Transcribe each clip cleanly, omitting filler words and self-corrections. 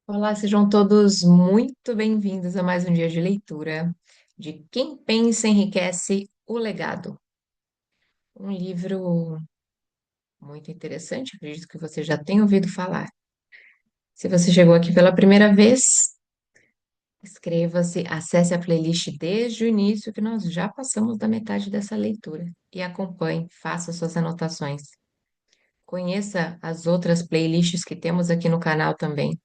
Olá, sejam todos muito bem-vindos a mais um dia de leitura de Quem Pensa Enriquece o Legado. Um livro muito interessante, acredito que você já tenha ouvido falar. Se você chegou aqui pela primeira vez, inscreva-se, acesse a playlist desde o início, que nós já passamos da metade dessa leitura, e acompanhe, faça suas anotações. Conheça as outras playlists que temos aqui no canal também.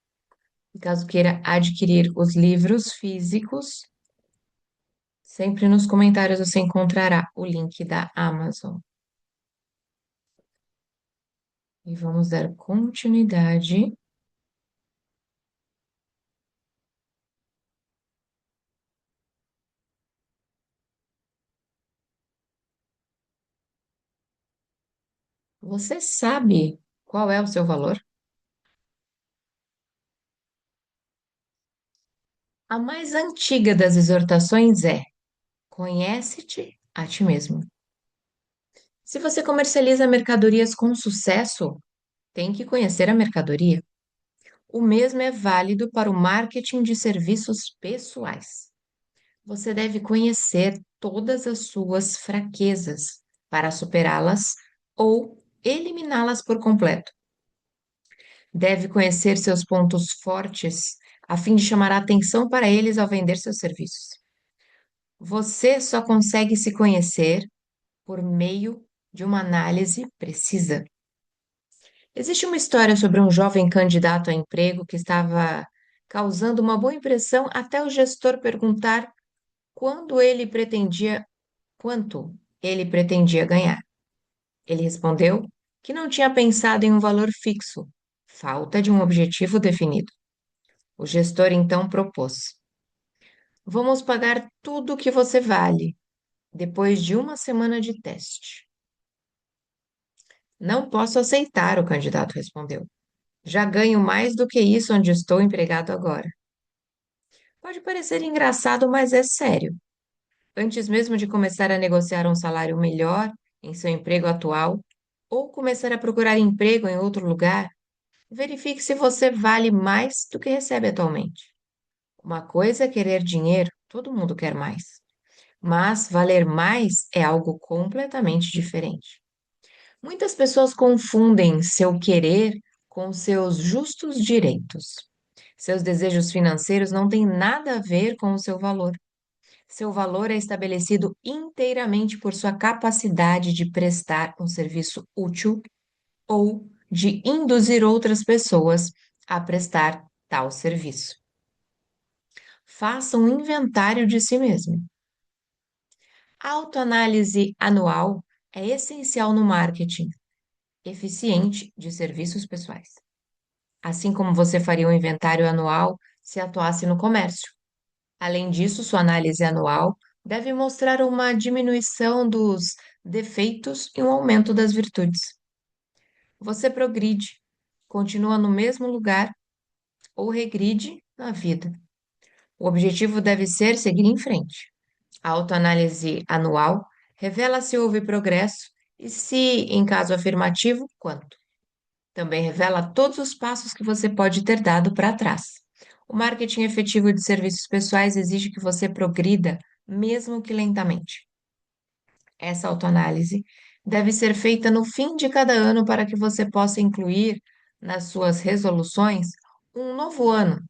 E caso queira adquirir os livros físicos, sempre nos comentários você encontrará o link da Amazon. E vamos dar continuidade. Você sabe qual é o seu valor? A mais antiga das exortações é: conhece-te a ti mesmo. Se você comercializa mercadorias com sucesso, tem que conhecer a mercadoria. O mesmo é válido para o marketing de serviços pessoais. Você deve conhecer todas as suas fraquezas para superá-las ou eliminá-las por completo. Deve conhecer seus pontos fortes a fim de chamar a atenção para eles ao vender seus serviços. Você só consegue se conhecer por meio de uma análise precisa. Existe uma história sobre um jovem candidato a emprego que estava causando uma boa impressão até o gestor perguntar quando ele pretendia quanto ele pretendia ganhar. Ele respondeu que não tinha pensado em um valor fixo, falta de um objetivo definido. O gestor então propôs: vamos pagar tudo o que você vale, depois de uma semana de teste. Não posso aceitar, o candidato respondeu. Já ganho mais do que isso onde estou empregado agora. Pode parecer engraçado, mas é sério. Antes mesmo de começar a negociar um salário melhor em seu emprego atual, ou começar a procurar emprego em outro lugar, verifique se você vale mais do que recebe atualmente. Uma coisa é querer dinheiro, todo mundo quer mais. Mas valer mais é algo completamente diferente. Muitas pessoas confundem seu querer com seus justos direitos. Seus desejos financeiros não têm nada a ver com o seu valor. Seu valor é estabelecido inteiramente por sua capacidade de prestar um serviço útil ou de induzir outras pessoas a prestar tal serviço. Faça um inventário de si mesmo. A autoanálise anual é essencial no marketing eficiente de serviços pessoais, assim como você faria um inventário anual se atuasse no comércio. Além disso, sua análise anual deve mostrar uma diminuição dos defeitos e um aumento das virtudes. Você progride, continua no mesmo lugar ou regride na vida. O objetivo deve ser seguir em frente. A autoanálise anual revela se houve progresso e se, em caso afirmativo, quanto. Também revela todos os passos que você pode ter dado para trás. O marketing efetivo de serviços pessoais exige que você progrida, mesmo que lentamente. Essa autoanálise deve ser feita no fim de cada ano para que você possa incluir nas suas resoluções um novo ano.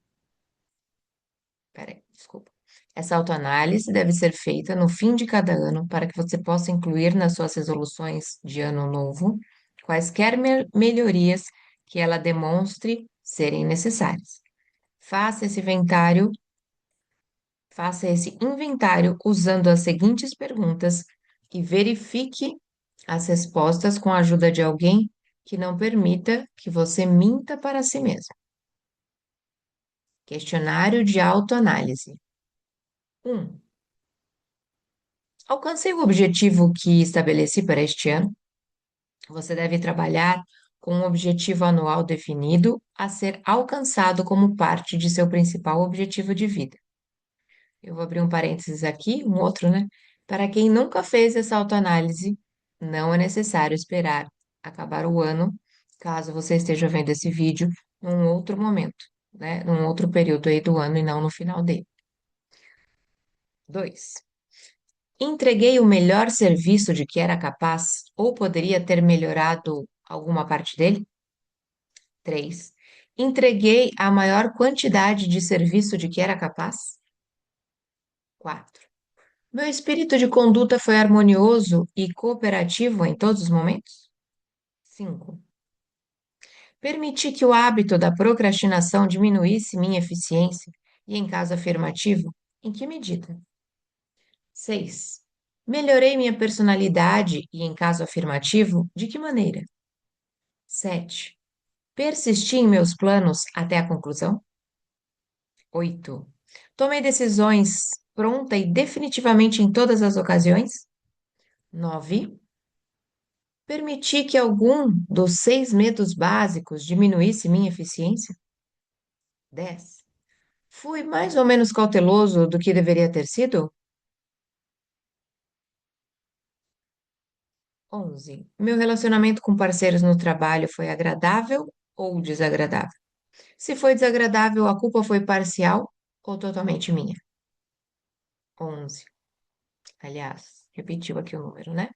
Peraí, desculpa. Essa autoanálise deve ser feita no fim de cada ano para que você possa incluir nas suas resoluções de ano novo quaisquer melhorias que ela demonstre serem necessárias. Faça esse inventário, faça esse inventário usando as seguintes perguntas e verifique as respostas com a ajuda de alguém que não permita que você minta para si mesmo. Questionário de autoanálise. 1. Alcancei o objetivo que estabeleci para este ano. Você deve trabalhar com um objetivo anual definido a ser alcançado como parte de seu principal objetivo de vida. Eu vou abrir um parênteses aqui, um outro, né? Para quem nunca fez essa autoanálise, não é necessário esperar acabar o ano, caso você esteja vendo esse vídeo num outro momento. né, num outro período aí do ano e não no final dele. 2. Entreguei o melhor serviço de que era capaz ou poderia ter melhorado alguma parte dele? 3. Entreguei a maior quantidade de serviço de que era capaz? 4. Meu espírito de conduta foi harmonioso e cooperativo em todos os momentos? 5. Permiti que o hábito da procrastinação diminuísse minha eficiência e, em caso afirmativo, em que medida? 6. Melhorei minha personalidade e, em caso afirmativo, de que maneira? 7. Persisti em meus planos até a conclusão? 8. Tomei decisões pronta e definitivamente em todas as ocasiões? 9. Permiti que algum dos 6 medos básicos diminuísse minha eficiência? 10. Fui mais ou menos cauteloso do que deveria ter sido? 11. Meu relacionamento com parceiros no trabalho foi agradável ou desagradável? Se foi desagradável, a culpa foi parcial ou totalmente minha? 11. Aliás, repetiu aqui o número, né?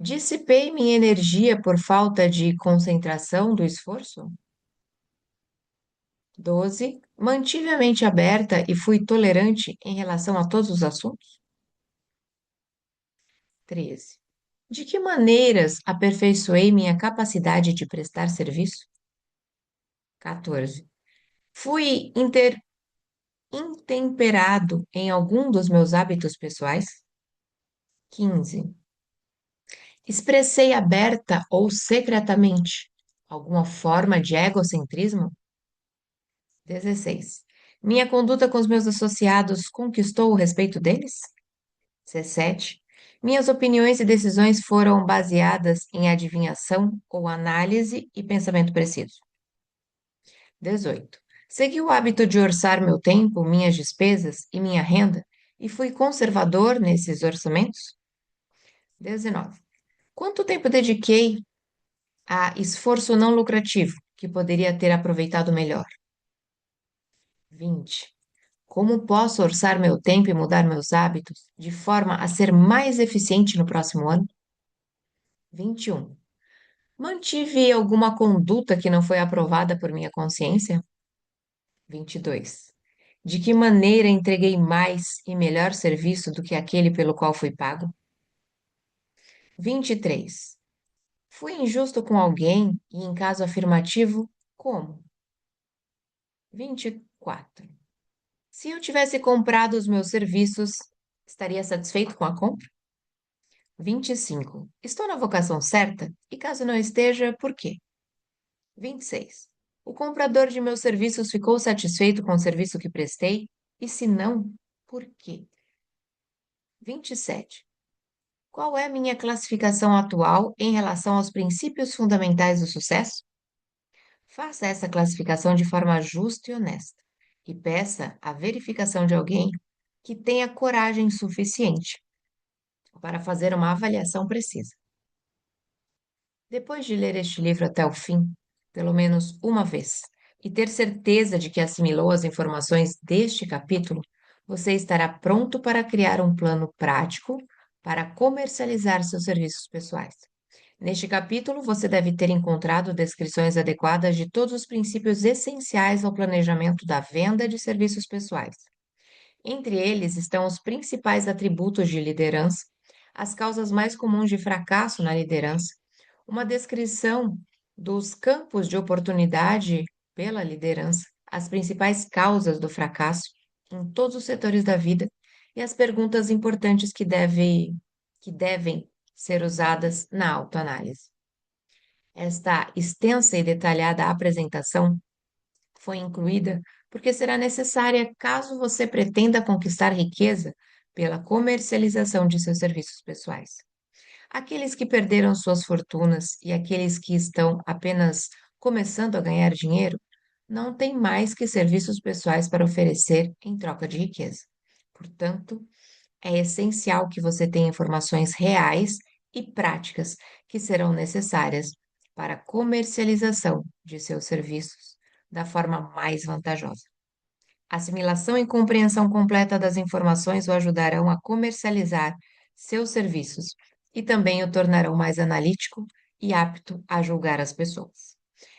Dissipei minha energia por falta de concentração do esforço? 12. Mantive a mente aberta e fui tolerante em relação a todos os assuntos? 13. De que maneiras aperfeiçoei minha capacidade de prestar serviço? 14. Fui intemperado em algum dos meus hábitos pessoais? 15. Expressei aberta ou secretamente alguma forma de egocentrismo? 16. Minha conduta com os meus associados conquistou o respeito deles? 17. Minhas opiniões e decisões foram baseadas em adivinhação ou análise e pensamento preciso? 18. Segui o hábito de orçar meu tempo, minhas despesas e minha renda e fui conservador nesses orçamentos? 19. Quanto tempo dediquei a esforço não lucrativo que poderia ter aproveitado melhor? 20. Como posso orçar meu tempo e mudar meus hábitos de forma a ser mais eficiente no próximo ano? 21. Mantive alguma conduta que não foi aprovada por minha consciência? 22. De que maneira entreguei mais e melhor serviço do que aquele pelo qual fui pago? 23. Fui injusto com alguém e, em caso afirmativo, como? 24. Se eu tivesse comprado os meus serviços, estaria satisfeito com a compra? 25. Estou na vocação certa? E caso não esteja, por quê? 26. O comprador de meus serviços ficou satisfeito com o serviço que prestei? E se não, por quê? 27. Qual é a minha classificação atual em relação aos princípios fundamentais do sucesso? Faça essa classificação de forma justa e honesta e peça a verificação de alguém que tenha coragem suficiente para fazer uma avaliação precisa. Depois de ler este livro até o fim, pelo menos uma vez, e ter certeza de que assimilou as informações deste capítulo, você estará pronto para criar um plano prático para comercializar seus serviços pessoais. Neste capítulo, você deve ter encontrado descrições adequadas de todos os princípios essenciais ao planejamento da venda de serviços pessoais. Entre eles estão os principais atributos de liderança, as causas mais comuns de fracasso na liderança, uma descrição dos campos de oportunidade pela liderança, as principais causas do fracasso em todos os setores da vida e as perguntas importantes que devem ser usadas na autoanálise. Esta extensa e detalhada apresentação foi incluída porque será necessária caso você pretenda conquistar riqueza pela comercialização de seus serviços pessoais. Aqueles que perderam suas fortunas e aqueles que estão apenas começando a ganhar dinheiro não têm mais que serviços pessoais para oferecer em troca de riqueza. Portanto, é essencial que você tenha informações reais e práticas que serão necessárias para a comercialização de seus serviços da forma mais vantajosa. Assimilação e compreensão completa das informações o ajudarão a comercializar seus serviços e também o tornarão mais analítico e apto a julgar as pessoas.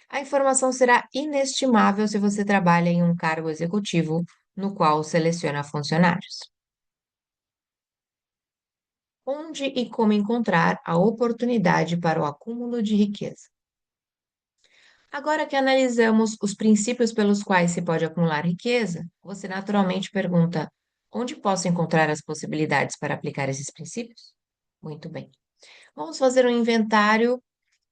A informação será inestimável se você trabalha em um cargo executivo no qual seleciona funcionários. Onde e como encontrar a oportunidade para o acúmulo de riqueza? Agora que analisamos os princípios pelos quais se pode acumular riqueza, você naturalmente pergunta: onde posso encontrar as possibilidades para aplicar esses princípios? Muito bem. Vamos fazer um inventário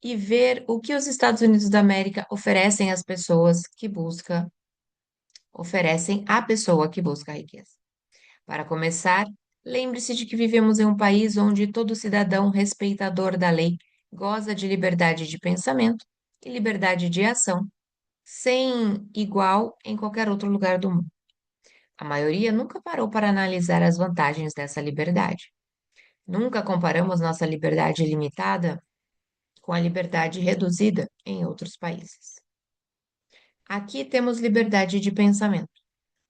e ver o que os Estados Unidos da América oferecem à pessoa que busca a riqueza. Para começar, lembre-se de que vivemos em um país onde todo cidadão respeitador da lei goza de liberdade de pensamento e liberdade de ação sem igual em qualquer outro lugar do mundo. A maioria nunca parou para analisar as vantagens dessa liberdade. Nunca comparamos nossa liberdade limitada com a liberdade reduzida em outros países. Aqui temos liberdade de pensamento,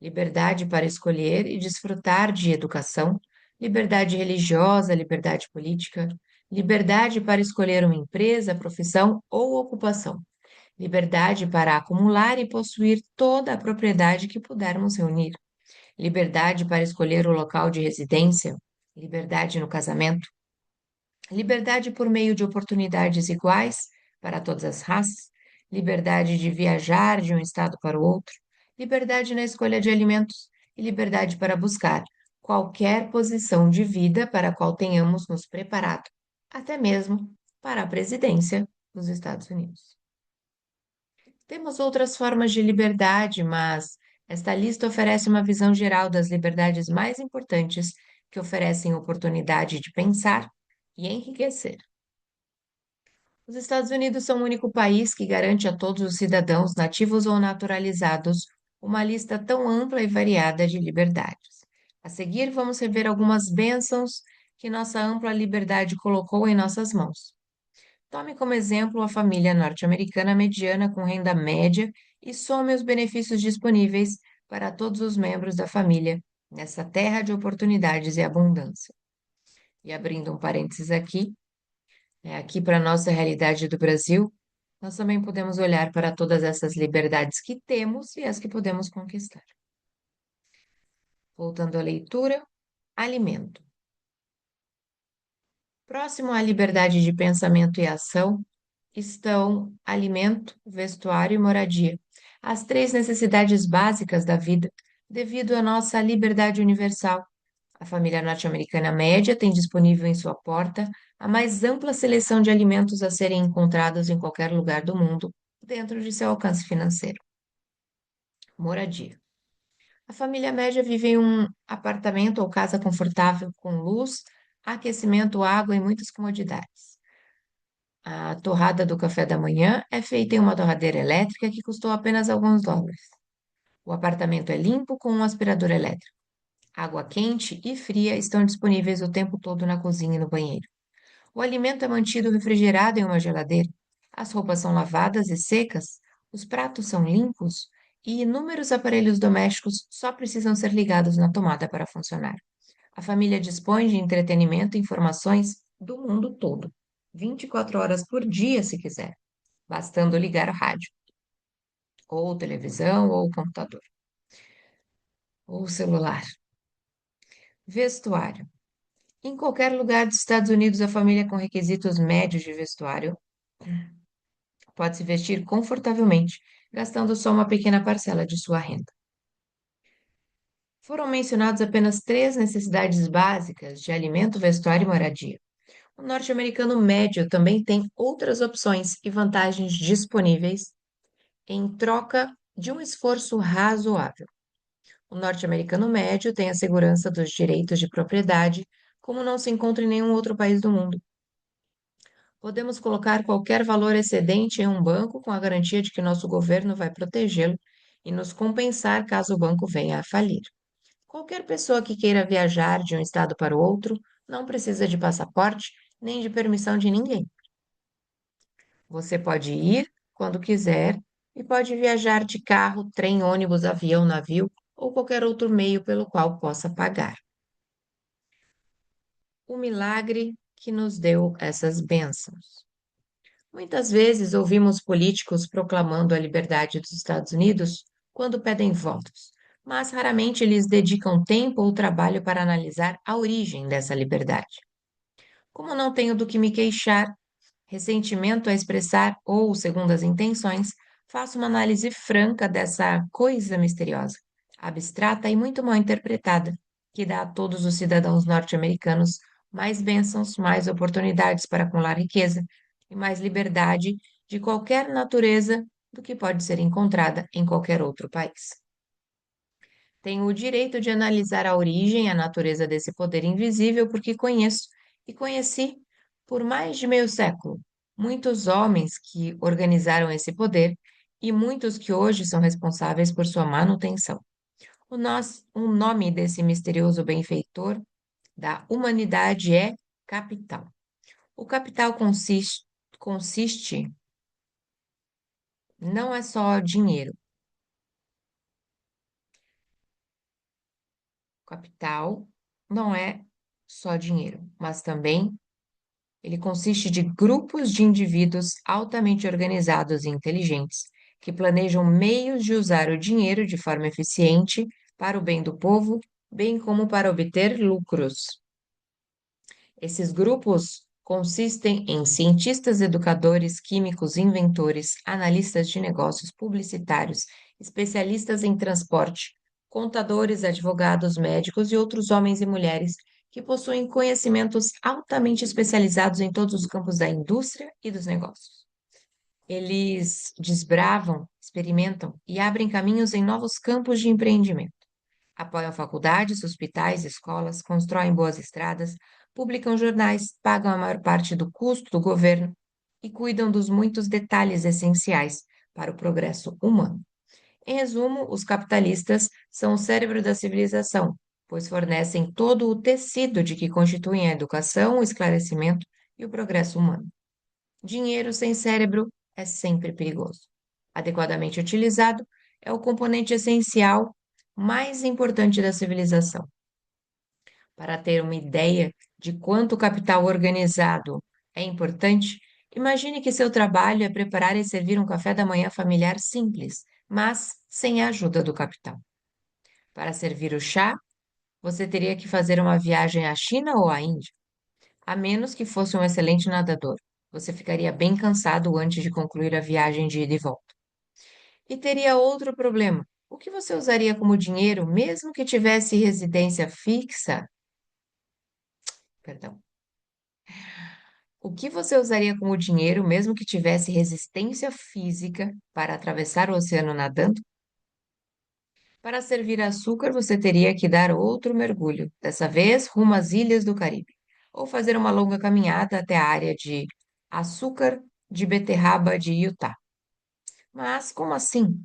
liberdade para escolher e desfrutar de educação, liberdade religiosa, liberdade política, liberdade para escolher uma empresa, profissão ou ocupação, liberdade para acumular e possuir toda a propriedade que pudermos reunir, liberdade para escolher o local de residência, liberdade no casamento, liberdade por meio de oportunidades iguais para todas as raças, liberdade de viajar de um estado para o outro, liberdade na escolha de alimentos e liberdade para buscar qualquer posição de vida para a qual tenhamos nos preparado, até mesmo para a presidência dos Estados Unidos. Temos outras formas de liberdade, mas esta lista oferece uma visão geral das liberdades mais importantes que oferecem oportunidade de pensar e enriquecer. Os Estados Unidos são o único país que garante a todos os cidadãos, nativos ou naturalizados, uma lista tão ampla e variada de liberdades. A seguir, vamos rever algumas bênçãos que nossa ampla liberdade colocou em nossas mãos. Tome como exemplo a família norte-americana mediana com renda média e some os benefícios disponíveis para todos os membros da família nessa terra de oportunidades e abundância. E abrindo um parênteses aqui, aqui para a nossa realidade do Brasil, nós também podemos olhar para todas essas liberdades que temos e as que podemos conquistar. Voltando à leitura, alimento. Próximo à liberdade de pensamento e ação estão alimento, vestuário e moradia, as três necessidades básicas da vida, devido à nossa liberdade universal. A família norte-americana média tem disponível em sua porta a mais ampla seleção de alimentos a serem encontrados em qualquer lugar do mundo, dentro de seu alcance financeiro. Moradia. A família média vive em um apartamento ou casa confortável com luz, aquecimento, água e muitas comodidades. A torrada do café da manhã é feita em uma torradeira elétrica que custou apenas alguns dólares. O apartamento é limpo com um aspirador elétrico. Água quente e fria estão disponíveis o tempo todo na cozinha e no banheiro. O alimento é mantido refrigerado em uma geladeira. As roupas são lavadas e secas, os pratos são limpos e inúmeros aparelhos domésticos só precisam ser ligados na tomada para funcionar. A família dispõe de entretenimento e informações do mundo todo, 24 horas por dia, se quiser, bastando ligar o rádio, ou televisão, ou computador, ou celular. Vestuário. Em qualquer lugar dos Estados Unidos, a família com requisitos médios de vestuário pode se vestir confortavelmente, gastando só uma pequena parcela de sua renda. Foram mencionadas apenas três necessidades básicas de alimento, vestuário e moradia. O norte-americano médio também tem outras opções e vantagens disponíveis em troca de um esforço razoável. O norte-americano médio tem a segurança dos direitos de propriedade, como não se encontra em nenhum outro país do mundo. Podemos colocar qualquer valor excedente em um banco com a garantia de que nosso governo vai protegê-lo e nos compensar caso o banco venha a falir. Qualquer pessoa que queira viajar de um estado para o outro não precisa de passaporte nem de permissão de ninguém. Você pode ir quando quiser e pode viajar de carro, trem, ônibus, avião, navio ou qualquer outro meio pelo qual possa pagar. O milagre que nos deu essas bênçãos. Muitas vezes ouvimos políticos proclamando a liberdade dos Estados Unidos quando pedem votos, mas raramente eles dedicam tempo ou trabalho para analisar a origem dessa liberdade. Como não tenho do que me queixar, ressentimento a expressar ou, segundo as intenções, faço uma análise franca dessa coisa misteriosa, abstrata e muito mal interpretada, que dá a todos os cidadãos norte-americanos mais bênçãos, mais oportunidades para acumular riqueza e mais liberdade de qualquer natureza do que pode ser encontrada em qualquer outro país. Tenho o direito de analisar a origem e a natureza desse poder invisível porque conheço e conheci por mais de meio século muitos homens que organizaram esse poder e muitos que hoje são responsáveis por sua manutenção. O nome desse misterioso benfeitor da humanidade é capital. O capital consiste não é só dinheiro. Capital não é só dinheiro, mas também ele consiste de grupos de indivíduos altamente organizados e inteligentes, que planejam meios de usar o dinheiro de forma eficiente para o bem do povo, bem como para obter lucros. Esses grupos consistem em cientistas, educadores, químicos, inventores, analistas de negócios, publicitários, especialistas em transporte, contadores, advogados, médicos e outros homens e mulheres que possuem conhecimentos altamente especializados em todos os campos da indústria e dos negócios. Eles desbravam, experimentam e abrem caminhos em novos campos de empreendimento. Apoiam faculdades, hospitais, escolas, constroem boas estradas, publicam jornais, pagam a maior parte do custo do governo e cuidam dos muitos detalhes essenciais para o progresso humano. Em resumo, os capitalistas são o cérebro da civilização, pois fornecem todo o tecido de que constituem a educação, o esclarecimento e o progresso humano. Dinheiro sem cérebro é sempre perigoso. Adequadamente utilizado, é o componente essencial mais importante da civilização. Para ter uma ideia de quanto o capital organizado é importante, imagine que seu trabalho é preparar e servir um café da manhã familiar simples, mas sem a ajuda do capital. Para servir o chá, você teria que fazer uma viagem à China ou à Índia, a menos que fosse um excelente nadador. Você ficaria bem cansado antes de concluir a viagem de ida e volta. E teria outro problema. O que você usaria como dinheiro, mesmo que tivesse residência fixa? Perdão. O que você usaria como dinheiro, mesmo que tivesse resistência física para atravessar o oceano nadando? Para servir açúcar, você teria que dar outro mergulho, dessa vez rumo às ilhas do Caribe, ou fazer uma longa caminhada até a área de açúcar de beterraba de Utah. Mas como assim?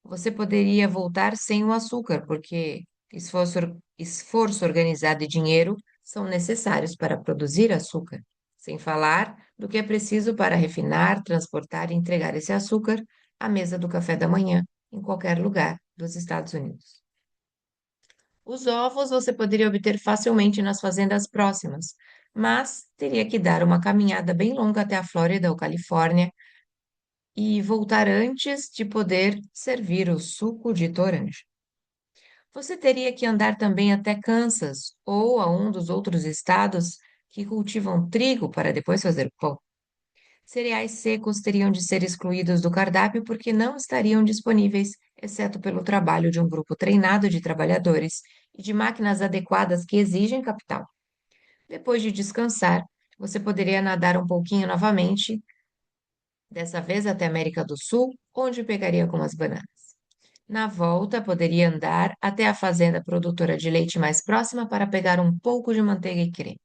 Você poderia voltar sem o açúcar, porque esforço organizado e dinheiro são necessários para produzir açúcar, sem falar do que é preciso para refinar, transportar e entregar esse açúcar à mesa do café da manhã, em qualquer lugar dos Estados Unidos. Os ovos você poderia obter facilmente nas fazendas próximas, mas teria que dar uma caminhada bem longa até a Flórida ou Califórnia e voltar antes de poder servir o suco de toranja. Você teria que andar também até Kansas ou a um dos outros estados que cultivam trigo para depois fazer pão. Cereais secos teriam de ser excluídos do cardápio porque não estariam disponíveis, exceto pelo trabalho de um grupo treinado de trabalhadores e de máquinas adequadas que exigem capital. Depois de descansar, você poderia nadar um pouquinho novamente, dessa vez até a América do Sul, onde pegaria algumas bananas. Na volta, poderia andar até a fazenda produtora de leite mais próxima para pegar um pouco de manteiga e creme.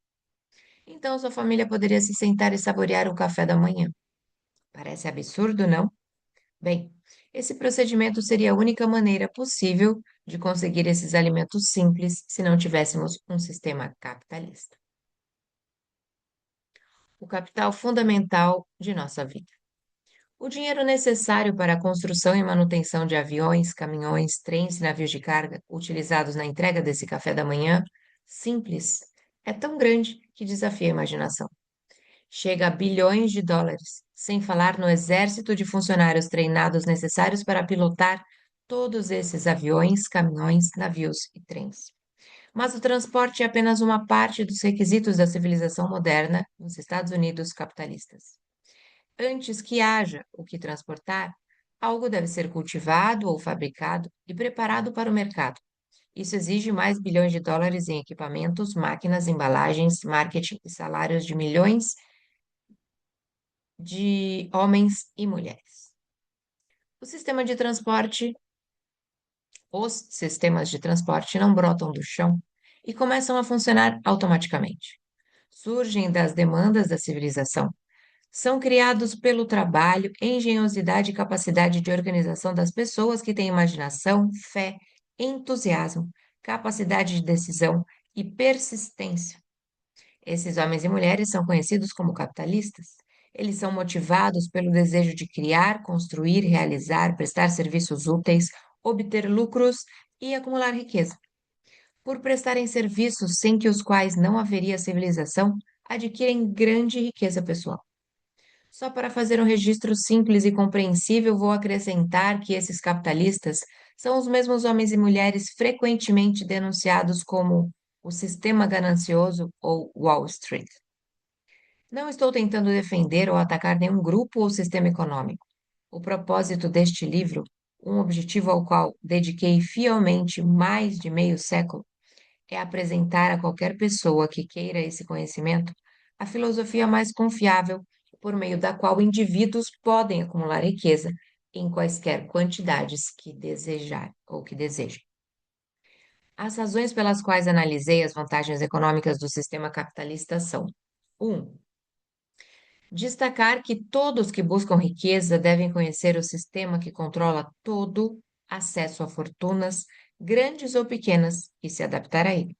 Então, sua família poderia se sentar e saborear o café da manhã. Parece absurdo, não? Bem, esse procedimento seria a única maneira possível de conseguir esses alimentos simples se não tivéssemos um sistema capitalista. O capital fundamental de nossa vida. O dinheiro necessário para a construção e manutenção de aviões, caminhões, trens e navios de carga utilizados na entrega desse café da manhã simples é tão grande que desafia a imaginação. Chega a bilhões de dólares, sem falar no exército de funcionários treinados necessários para pilotar todos esses aviões, caminhões, navios e trens. Mas o transporte é apenas uma parte dos requisitos da civilização moderna nos Estados Unidos capitalistas. Antes que haja o que transportar, algo deve ser cultivado ou fabricado e preparado para o mercado. Isso exige mais bilhões de dólares em equipamentos, máquinas, embalagens, marketing e salários de milhões de homens e mulheres. O sistema de transporte, os sistemas de transporte não brotam do chão e começam a funcionar automaticamente. Surgem das demandas da civilização. São criados pelo trabalho, engenhosidade e capacidade de organização das pessoas que têm imaginação, fé, entusiasmo, capacidade de decisão e persistência. Esses homens e mulheres são conhecidos como capitalistas. Eles são motivados pelo desejo de criar, construir, realizar, prestar serviços úteis, obter lucros e acumular riqueza. Por prestarem serviços sem que os quais não haveria civilização, adquirem grande riqueza pessoal. Só para fazer um registro simples e compreensível, vou acrescentar que esses capitalistas são os mesmos homens e mulheres frequentemente denunciados como o sistema ganancioso ou Wall Street. Não estou tentando defender ou atacar nenhum grupo ou sistema econômico. O propósito deste livro, um objetivo ao qual dediquei fielmente mais de meio século, é apresentar a qualquer pessoa que queira esse conhecimento a filosofia mais confiável por meio da qual indivíduos podem acumular riqueza em quaisquer quantidades que desejar ou que desejem. As razões pelas quais analisei as vantagens econômicas do sistema capitalista são: 1. Destacar que todos que buscam riqueza devem conhecer o sistema que controla todo acesso a fortunas, grandes ou pequenas, e se adaptar a ele.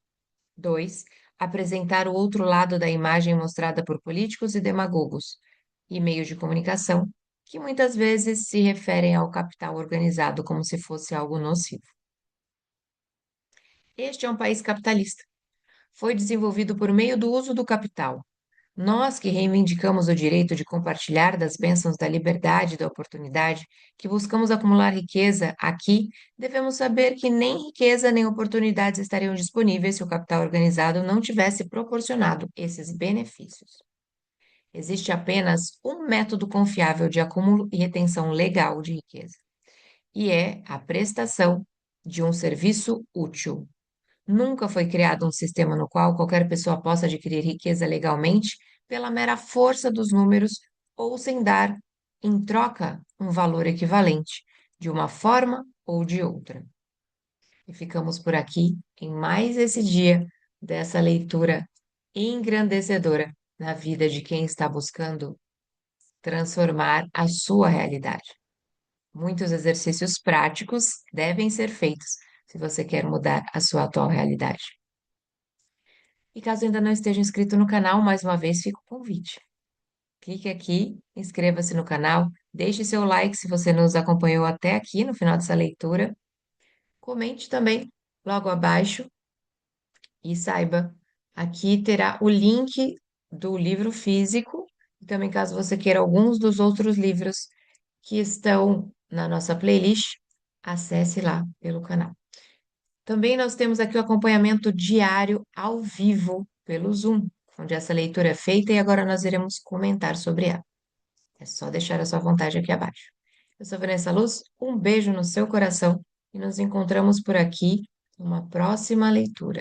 2. Apresentar o outro lado da imagem mostrada por políticos e demagogos e meios de comunicação, que muitas vezes se referem ao capital organizado como se fosse algo nocivo. Este é um país capitalista. Foi desenvolvido por meio do uso do capital. Nós que reivindicamos o direito de compartilhar das bênçãos da liberdade e da oportunidade, que buscamos acumular riqueza aqui, devemos saber que nem riqueza nem oportunidades estariam disponíveis se o capital organizado não tivesse proporcionado esses benefícios. Existe apenas um método confiável de acúmulo e retenção legal de riqueza, e é a prestação de um serviço útil. Nunca foi criado um sistema no qual qualquer pessoa possa adquirir riqueza legalmente pela mera força dos números ou sem dar, em troca, um valor equivalente, de uma forma ou de outra. E ficamos por aqui em mais esse dia dessa leitura engrandecedora na vida de quem está buscando transformar a sua realidade. Muitos exercícios práticos devem ser feitos se você quer mudar a sua atual realidade. E caso ainda não esteja inscrito no canal, mais uma vez fica o convite. Clique aqui, inscreva-se no canal, deixe seu like se você nos acompanhou até aqui no final dessa leitura. Comente também logo abaixo e saiba, aqui terá o link do livro físico e também caso você queira alguns dos outros livros que estão na nossa playlist, acesse lá pelo canal. Também nós temos aqui o acompanhamento diário ao vivo pelo Zoom, onde essa leitura é feita e agora nós iremos comentar sobre ela. É só deixar a sua vontade aqui abaixo. Eu sou Vanessa Luz, um beijo no seu coração e nos encontramos por aqui numa próxima leitura.